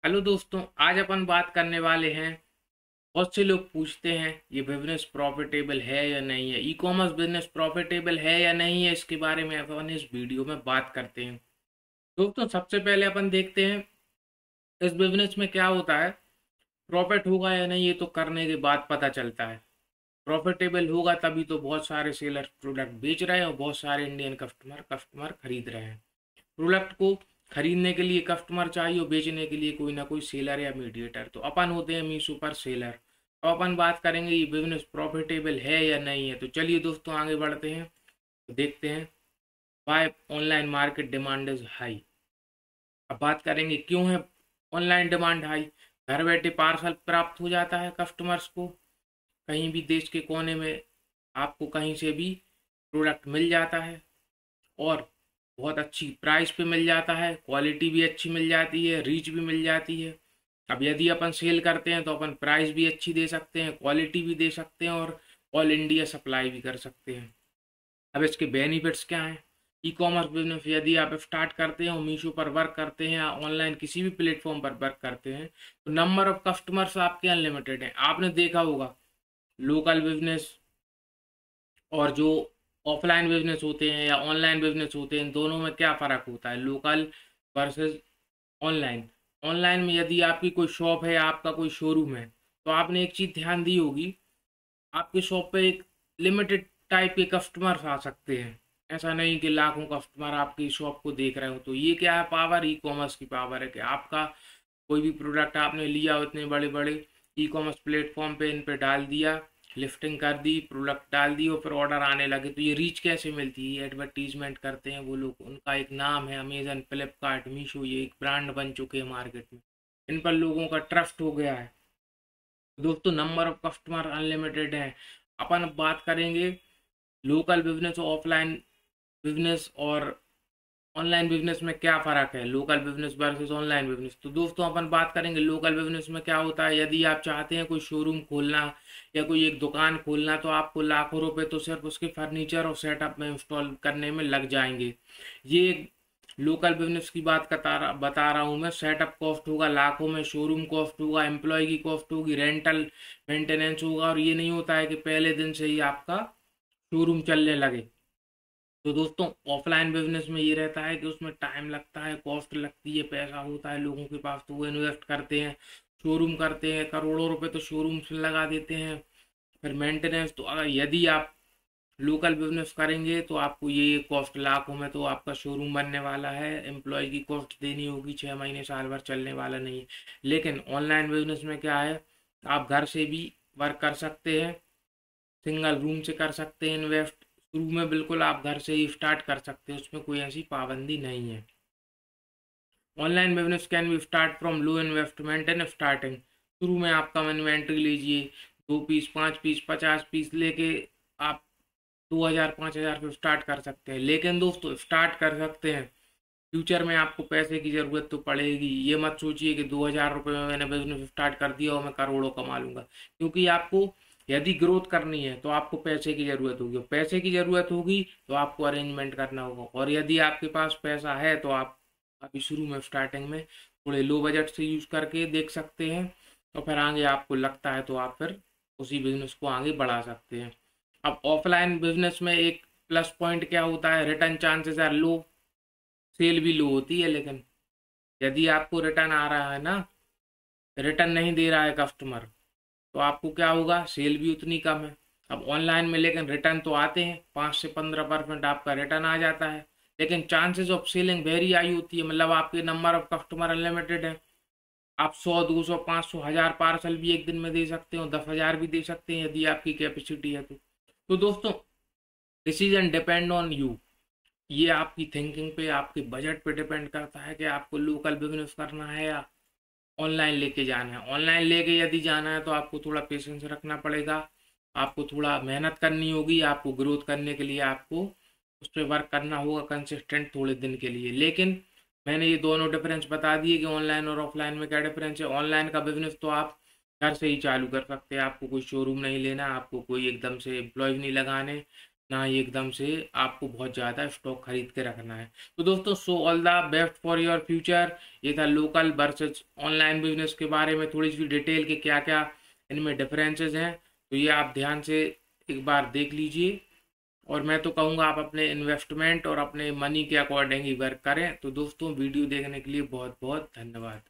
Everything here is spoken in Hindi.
हेलो दोस्तों, आज अपन बात करने वाले हैं। बहुत से लोग पूछते हैं ये बिजनेस प्रॉफिटेबल है या नहीं है, ई कॉमर्स बिजनेस प्रॉफिटेबल है या नहीं है। इसके बारे में अपन इस वीडियो में बात करते हैं। दोस्तों, सबसे पहले अपन देखते हैं इस बिजनेस में क्या होता है। प्रॉफिट होगा या नहीं ये तो करने के बाद पता चलता है। प्रॉफिटेबल होगा तभी तो बहुत सारे सेलर प्रोडक्ट बेच रहे हैं और बहुत सारे इंडियन कस्टमर खरीद रहे हैं। प्रोडक्ट को खरीदने के लिए कस्टमर चाहिए और बेचने के लिए कोई ना कोई सेलर या मीडिएटर, तो अपन होते हैं मीशो पर सेलर। अब अपन बात करेंगे ये बिजनेस प्रॉफिटेबल है या नहीं है। तो चलिए दोस्तों, आगे बढ़ते हैं। तो देखते हैं why online market demand is high. अब बात करेंगे क्यों है ऑनलाइन डिमांड हाई। घर बैठे पार्सल प्राप्त हो जाता है कस्टमर्स को, कहीं भी देश के कोने में आपको कहीं से भी प्रोडक्ट मिल जाता है और बहुत अच्छी प्राइस पे मिल जाता है। क्वालिटी भी अच्छी मिल जाती है, रीच भी मिल जाती है। अब यदि अपन सेल करते हैं तो अपन प्राइस भी अच्छी दे सकते हैं, क्वालिटी भी दे सकते हैं और ऑल इंडिया सप्लाई भी कर सकते हैं। अब इसके बेनिफिट्स क्या हैं। ई कॉमर्स बिजनेस यदि आप स्टार्ट करते हैं और मीशो पर वर्क करते हैं या ऑनलाइन किसी भी प्लेटफॉर्म पर वर्क करते हैं तो नंबर ऑफ कस्टमर्स आपके अनलिमिटेड हैं। आपने देखा होगा लोकल बिजनेस और जो ऑफलाइन बिजनेस होते हैं या ऑनलाइन बिजनेस होते हैं, इन दोनों में क्या फ़र्क होता है लोकल वर्सेस ऑनलाइन। ऑनलाइन में यदि आपकी कोई शॉप है, आपका कोई शोरूम है, तो आपने एक चीज़ ध्यान दी होगी, आपके शॉप पे एक लिमिटेड टाइप के कस्टमर्स आ सकते हैं। ऐसा नहीं कि लाखों कस्टमर आपकी शॉप को देख रहे हो। तो ये क्या है, पावर ई कॉमर्स की पावर है कि आपका कोई भी प्रोडक्ट आपने लिया, उतने बड़े बड़े ई कॉमर्स प्लेटफॉर्म पे इन पे डाल दिया, लिफ्टिंग कर दी, प्रोडक्ट डाल दी और फिर ऑर्डर आने लगे। तो ये रीच कैसे मिलती है, एडवर्टीजमेंट करते हैं वो लोग, उनका एक नाम है अमेजन, फ्लिपकार्ट, मीशो, ये एक ब्रांड बन चुके हैं मार्केट में। इन पर लोगों का ट्रस्ट हो गया है। दोस्तों, नंबर ऑफ कस्टमर अनलिमिटेड है। अपन अब बात करेंगे लोकल बिजनेस और ऑफलाइन बिजनेस और ऑनलाइन बिजनेस में क्या फ़र्क है, local business versus online business. तो दोस्तों, अपन बात करेंगे लोकल बिजनेस में क्या होता है। यदि आप चाहते हैं कोई शोरूम खोलना या कोई एक दुकान खोलना तो आपको लाखों रुपए तो सिर्फ उसके फर्नीचर और सेटअप में इंस्टॉल करने में लग जाएंगे। ये लोकल बिजनेस की बात बता रहा हूँ मैं। सेटअप कॉस्ट होगा लाखों में, शोरूम कॉस्ट होगा, एम्प्लॉय की कॉस्ट होगी, रेंटल मेंटेनेंस होगा। और ये नहीं होता है कि पहले दिन से ही आपका शोरूम चलने लगे। तो दोस्तों, ऑफलाइन बिजनेस में ये रहता है कि उसमें टाइम लगता है, कॉस्ट लगती है, पैसा होता है लोगों के पास तो वो इन्वेस्ट करते हैं, शोरूम करते हैं, करोड़ों रुपए तो शोरूम से लगा देते हैं। फिर मेंटेनेंस, तो अगर यदि आप लोकल बिजनेस करेंगे तो आपको ये कॉस्ट लाखों में तो आपका शोरूम बनने वाला है, एम्प्लॉय की कॉस्ट देनी होगी, 6 महीने साल भर चलने वाला नहीं है। लेकिन ऑनलाइन बिजनेस में क्या है, आप घर से भी वर्क कर सकते हैं, सिंगल रूम से कर सकते हैं इन्वेस्ट। शुरू में बिल्कुल आप घर से ही स्टार्ट कर सकते हैं, उसमें कोई ऐसी पाबंदी नहीं है। Online business can be start from low investment and starting. शुरू में आप कम इन्वेंट्री लीजिए, 2 पीस, 5 पीस, 50 पीस लेके आप 2,000 5,000 से स्टार्ट कर सकते हैं। लेकिन दोस्तों, स्टार्ट कर सकते हैं, फ्यूचर में आपको पैसे की ज़रूरत तो पड़ेगी। ये मत सोचिए कि 2,000 रुपये में मैंने बिजनेस स्टार्ट कर दिया और मैं करोड़ों कमा लूंगा। क्योंकि आपको यदि ग्रोथ करनी है तो आपको पैसे की ज़रूरत होगी, और पैसे की ज़रूरत होगी तो आपको अरेंजमेंट करना होगा। और यदि आपके पास पैसा है तो आप अभी शुरू में स्टार्टिंग में थोड़े लो बजट से यूज़ करके देख सकते हैं, और फिर आगे आपको लगता है तो आप फिर उसी बिजनेस को आगे बढ़ा सकते हैं। अब ऑफलाइन बिजनेस में एक प्लस पॉइंट क्या होता है, return chances are low, sale भी लो होती है। लेकिन यदि आपको रिटर्न आ रहा है ना, रिटर्न नहीं दे रहा है कस्टमर, तो आपको क्या होगा, सेल भी उतनी कम है। अब ऑनलाइन में लेकिन रिटर्न तो आते हैं, 5 से 15% आपका रिटर्न आ जाता है। लेकिन chances of selling very high होती है, मतलब आपके नंबर ऑफ कस्टमर अनलिमिटेड है। आप 100 200 500 1000 पार्सल भी एक दिन में दे सकते हो, 10,000 भी दे सकते हैं यदि आपकी कैपेसिटी है तो दोस्तों, डिसीजन डिपेंड ऑन यू। ये आपकी थिंकिंग पे, आपके बजट पे डिपेंड करता है कि आपको लोकल बिजनेस करना है या ऑनलाइन लेके जाना है। ऑनलाइन लेके यदि जाना है तो आपको थोड़ा पेशेंस रखना पड़ेगा, आपको थोड़ा मेहनत करनी होगी, आपको ग्रोथ करने के लिए आपको उस पर वर्क करना होगा कंसिस्टेंट थोड़े दिन के लिए। लेकिन मैंने ये दोनों डिफरेंस बता दिए कि ऑनलाइन और ऑफलाइन में क्या डिफरेंस है। ऑनलाइन का बिजनेस तो आप घर से ही चालू कर सकते हैं, आपको कोई शोरूम नहीं लेना, आपको कोई एकदम से एम्प्लॉय नहीं लगाने, ना ही एकदम से आपको बहुत ज़्यादा स्टॉक खरीद के रखना है। तो दोस्तों, so all the best for your future. ये था लोकल वर्सेस ऑनलाइन बिजनेस के बारे में थोड़ी सी डिटेल के क्या क्या इनमें डिफरेंसेस हैं, तो ये आप ध्यान से एक बार देख लीजिए। और मैं तो कहूँगा आप अपने इन्वेस्टमेंट और अपने मनी के अकॉर्डिंग ही वर्क करें। तो दोस्तों, वीडियो देखने के लिए बहुत बहुत धन्यवाद।